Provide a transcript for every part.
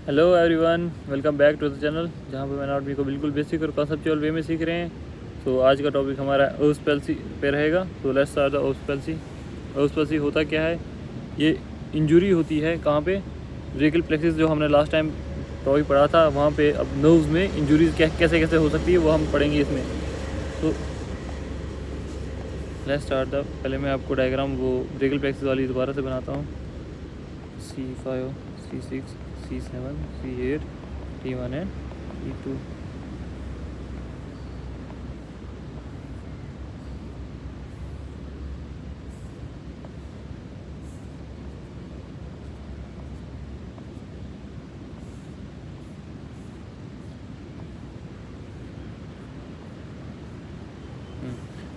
Hello everyone, welcome back to the channel जहाँ पे anatomy को बिल्कुल बेसिक और कॉन्सेप्चुअल वे में सीख रहे हैं। तो आज का टॉपिक हमारा ओस्पेल्सी पे रहेगा। तो लेट्स स्टार्ट द ओस्पेल्सी। ओस्पेल्सी होता क्या है? ये इंजरी होती है कहाँ पे? ब्रेकियल प्लेक्सिस, जो हमने लास्ट टाइम टॉपिक पढ़ा था वहाँ पे। अब नर्व्स में इंजरीज कैसे कैसे हो सकती है वो हम पढ़ेंगे इसमें। तो लेट्स स्टार्ट द, पहले मैं आपको डायग्राम वो ब्रेकियल प्लेक्सिस वाली दोबारा से बनाता हूँ। C5, C6, C7, C8, T1 and T2।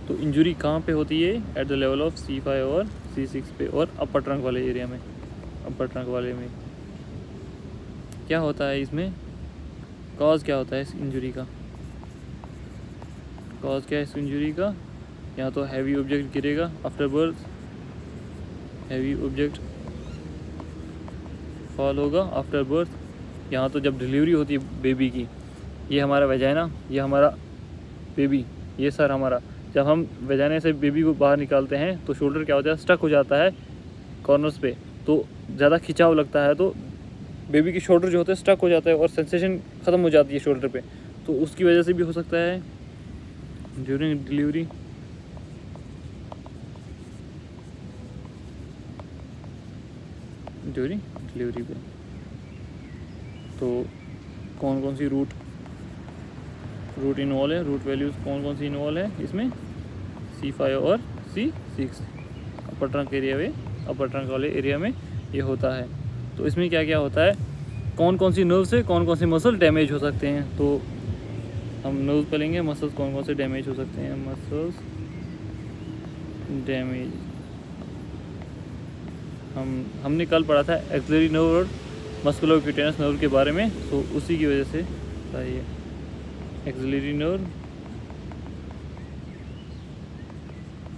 तो इंजरी कहाँ पे होती है? At the level of C5 और C6 पे, और अपर ट्रंक वाले एरिया में। अपर ट्रंक वाले में क्या होता है? इसमें कॉज क्या होता है इस इंजरी का? कॉज क्या है इस इंजरी का? या तो हैवी ऑब्जेक्ट गिरेगा after birth, heavy object fall होगा आफ्टर बर्थ। यहाँ तो जब डिलीवरी होती है बेबी की, ये हमारा वेजाइना, ये हमारा बेबी, ये सर हमारा। जब हम वेजाइना से बेबी को बाहर निकालते हैं तो शोल्डर क्या होता है? स्टक हो जाता है कॉर्नर्स पे, तो ज़्यादा खिंचाव लगता है, तो बेबी की शोल्डर जो होता है स्टक हो जाता है और सेंसेशन ख़त्म हो जाती है शोल्डर पे। तो उसकी वजह से भी हो सकता है ड्यूरिंग डिलीवरी। ड्यूरिंग डिलीवरी पे तो कौन कौन सी रूट इन्वॉल्व है? रूट वैल्यूज़ कौन कौन सी इन्वॉल्व है इसमें? C5 और C6 अपर ट्रंक एरिया में, अपर ट्रंक वाले एरिया में ये होता है। तो इसमें क्या क्या होता है? कौन कौन सी नर्व से कौन कौन से मसल डैमेज हो सकते हैं? तो हम नर्व पे लेंगे। मसल्स कौन कौन से डैमेज हो सकते हैं? मसल्स डैमेज हमने कल पढ़ा था एक्सिलरी नर्व और मस्कुलोक्यूटेनस नर्व के बारे में, तो उसी की वजह से था ये एक्सिलरी नर्व।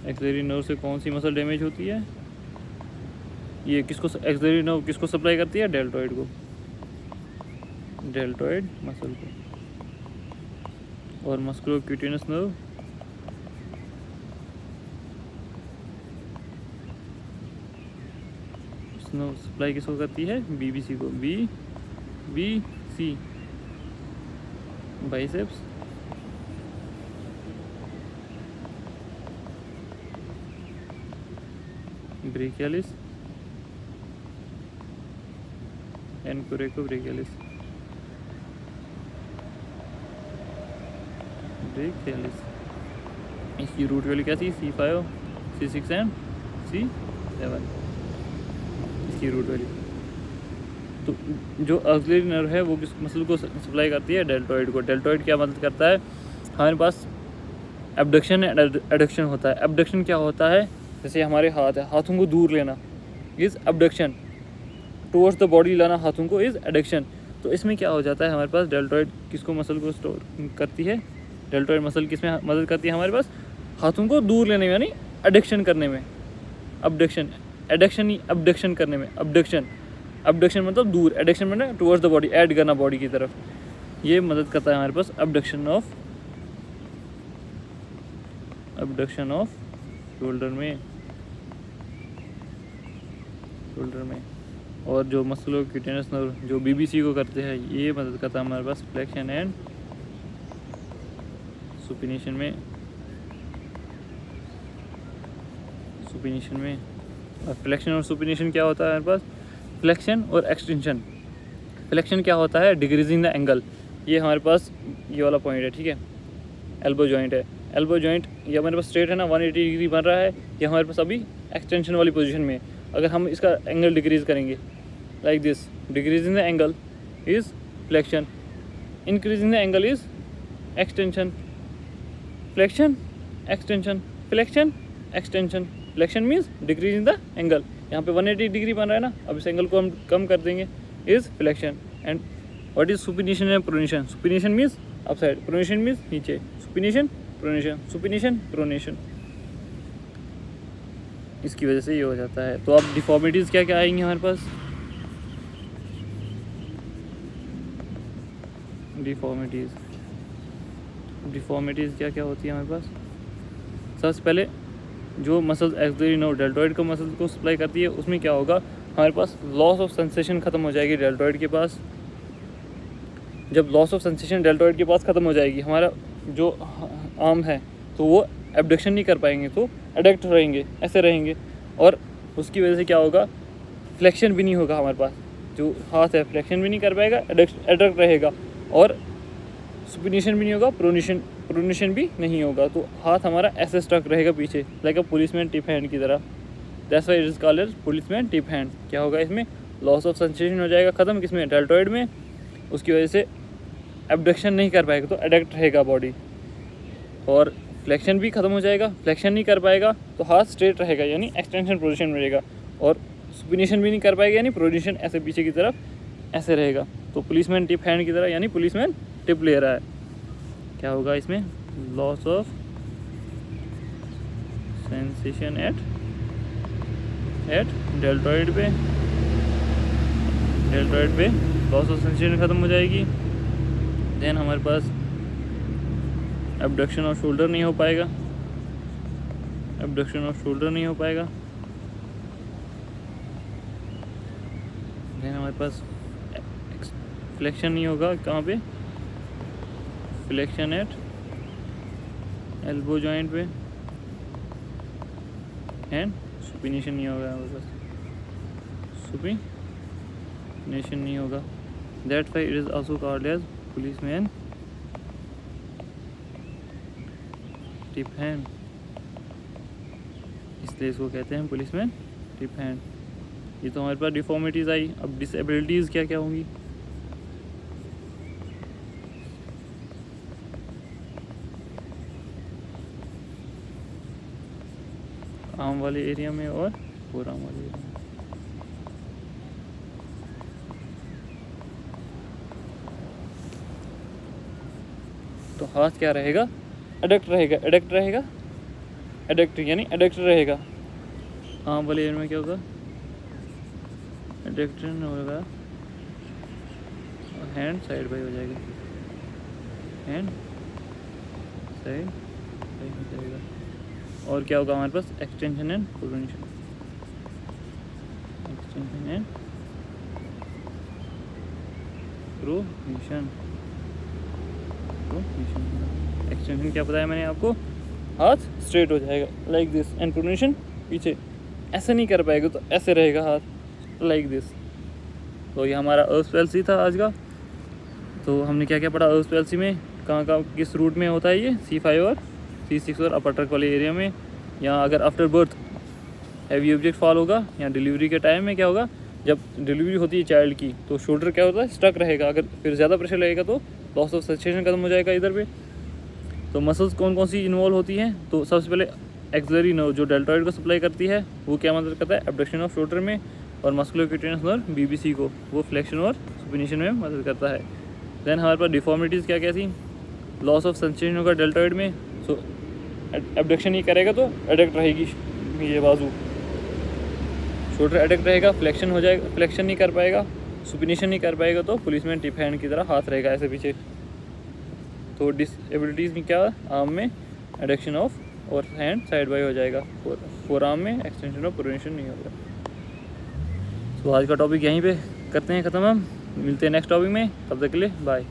एक्सिलरी नर्व से कौन सी मसल डैमेज होती है? ये किसको, एक्सिलरी नर्व किसको सप्लाई करती है? डेल्टॉइड को, डेल्टॉइड मसल को। और मस्कुलोक्यूटेनस नर्व सप्लाई किसको करती है? BBC को, BBC biceps, brachialis and coracobrachialis, brachialis. इसकी रूट वैल्यू क्या थी? C5, C6 एंड C7 इसकी रूट वैल्यू। तो जो ऑक्सिलरी नर्व है वो किस मसल को सप्लाई करती है? डेल्टॉइड को। डेल्टॉइड क्या मदद करता है? हमारे पास एब्डक्शन एंड एडक्शन होता है। एब्डक्शन क्या होता है? जैसे हमारे हाथ है, हाथों को दूर लेना is abduction. Towards the body लाना हाथों को इज़ एडक्शन। तो इसमें क्या हो जाता है? हमारे पास डेल्टॉइड किसको मसल को स्टोर करती है? डेल्टॉइड मसल किस में मदद करती है? हमारे पास हाथों को दूर लेने में, यानी एडक्शन करने में। अबडक्शन, एडक्शन ही अबडक्शन करने में। अबडक्शन, अबडक्शन मतलब दूर, एडक्शन मतलब टुवर्ड्स द बॉडी, ऐड करना बॉडी की तरफ। ये मदद करता है हमारे पास अबडक्शन ऑफ शोल्डर में, और जो मस्कुलोक्यूटेनस नर्व जो BBC को करते हैं, ये मदद करता है हमारे पास फ्लेक्शन एंड सुपिनेशन में। और फ्लेक्शन और सुपिनेशन क्या होता है हमारे पास? फ्लेक्शन और एक्सटेंशन। फ्लेक्शन क्या होता है? Decreasing the angle. ये हमारे पास ये वाला पॉइंट है, ठीक है, एल्बो जॉइंट है। एल्बो जॉइंट ये हमारे पास स्ट्रेट है ना, 180 डिग्री बन रहा है। ये हमारे पास अभी एक्सटेंशन वाली पोजीशन में। अगर हम इसका एंगल डिक्रीज करेंगे like this, decreasing the angle is flexion, increasing the angle is extension. Flexion, extension, flexion, extension. Flexion means decreasing the angle. यहाँ पे 180 डिग्री बन रहा है ना, अब इस एंगल को हम कम कर देंगे, is flexion. And what is supination and pronation? Supination means upside, pronation means नीचे। Supination, pronation, supination, pronation. इसकी वजह से ये हो जाता है। तो अब डिफॉर्मिटीज़ क्या क्या आएंगी हमारे पास? डिफॉर्मिटीज़ क्या क्या होती है हमारे पास? सबसे पहले जो मसल्स एक्सिलरी नर्व डेल्टॉइड को मसल्स को सप्लाई करती है, उसमें क्या होगा, हमारे पास लॉस ऑफ सेंसेशन ख़त्म हो जाएगी डेल्टॉइड के पास। जब लॉस ऑफ सेंसेशन डेल्टॉइड के पास ख़त्म हो जाएगी, हमारा जो आर्म है तो वो एबडक्शन नहीं कर पाएंगे, तो एडक्ट रहेंगे, ऐसे रहेंगे। और उसकी वजह से क्या होगा, फ्लेक्शन भी नहीं होगा हमारे पास, जो हाथ है फ्लेक्शन भी नहीं कर पाएगा, एडक्ट रहेगा। और सुपिनेशन भी नहीं होगा, प्रोनेशन भी नहीं होगा, तो हाथ हमारा ऐसे स्टक रहेगा पीछे, like a policeman tip hand की तरह। That's why it is called as policeman tip hand. क्या होगा इसमें, लॉस ऑफ सेंसेशन हो जाएगा ख़त्म, किसमें, डेल्टॉइड में। उसकी वजह से एबडक्शन नहीं कर पाएगा, तो एडक्ट रहेगा बॉडी। और फ्लेक्शन भी ख़त्म हो जाएगा, फ्लेक्शन नहीं कर पाएगा तो हाथ स्ट्रेट रहेगा, यानी एक्सटेंशन पोजीशन में रहेगा। और सुपिनेशन भी नहीं कर पाएगा, यानी प्रोनेशन ऐसे पीछे की तरफ ऐसे रहेगा। तो पुलिसमैन टिप हैंड की तरह, यानी पुलिसमैन टिप ले रहा है। क्या होगा इसमें, loss of sensation at deltoid पे लॉस ऑफ सेंसेशन ख़त्म हो जाएगी। देन हमारे पास एबडक्शन ऑफ शोल्डर नहीं हो पाएगा, देन हमारे पास फ्लेक्शन नहीं होगा, कहाँ पे, फ्लेक्शन एट एल्बो जॉइंट पे, एंड सुपिनेशन नहीं होगा हमारे पास, सुपिनेशन नहीं होगा। That's why it is also called as policeman tip hand, इसलिए इसको कहते हैं पुलिसमैन टिप हैंड। ये तो हमारे पास डिफॉर्मिटीज़ आई। अब डिसेबिलिटीज़ क्या क्या होंगी, आर्म वाले एरिया में और फोर आर्म वाले एरिया में। तो हाथ क्या रहेगा, एडक्ट रहेगा, यानी एडक्ट रहेगा। आर्म वाले एरिया में क्या होगा, एडक्शन होगा, और हैंड साइड बाई हो जाएगा, हैंड साइड बाई हो जाएगा। और क्या होगा हमारे पास, एक्सटेंशन एंड प्रोनेशन, एक्सटेंशन क्या बताया मैंने आपको, हाथ स्ट्रेट हो जाएगा लाइक दिस, एंड प्रोनेशन पीछे, ऐसे नहीं कर पाएगा तो ऐसे रहेगा हाथ लाइक दिस। तो ये हमारा अर्ब्स था आज का। तो हमने क्या क्या पढ़ा अर्ब्स में, कहाँ किस रूट में होता है ये, C5 और C6 और अपर ट्रक वाले एरिया में, या अगर after birth heavy object fall होगा, या डिलीवरी के टाइम में क्या होगा, जब डिलीवरी होती है चाइल्ड की तो शोल्डर क्या होता है, स्टक रहेगा। अगर फिर ज़्यादा प्रेशर लगेगा तो लॉस ऑफ सेंसेशन खत्म हो जाएगा इधर पे। तो मसल्स कौन कौन सी इन्वॉल्व होती हैं, तो सबसे पहले एक्सिलरी नर्व जो डेल्टॉइड को सप्लाई करती है, वो क्या मदद करता है, एबडक्शन ऑफ शोल्डर में। और मस्कुलोक्यूटेनियस नर्व BBC को, वो फ्लेक्शन और सुपिनेशन में मदद करता है। देन हमारे पास डिफॉर्मिटीज़ क्या क्या थी, लॉस ऑफ सेंसेशन होगा डेल्टॉइड में, सो एबडक्शन ही करेगा तो एडक्ट रहेगी ये बाजू, शोल्डर एडक्ट रहेगा, फ्लेक्शन हो जाएगा, फ्लेक्शन नहीं कर पाएगा, सुपिनेशन नहीं कर पाएगा तो पुलिसमैन टिप हैंड की तरह हाथ रहेगा ऐसे पीछे। तो डिसेबिलिटीज़ में क्या, आर्म में एडक्शन ऑफ और हैंड साइड बाई हो जाएगा, फोर आर्म में एक्सटेंशन ऑफ प्रोनेशन नहीं होगा। तो आज का टॉपिक यहीं पे करते हैं ख़त्म, हम मिलते हैं नेक्स्ट टॉपिक में, तब तक के लिए बाय।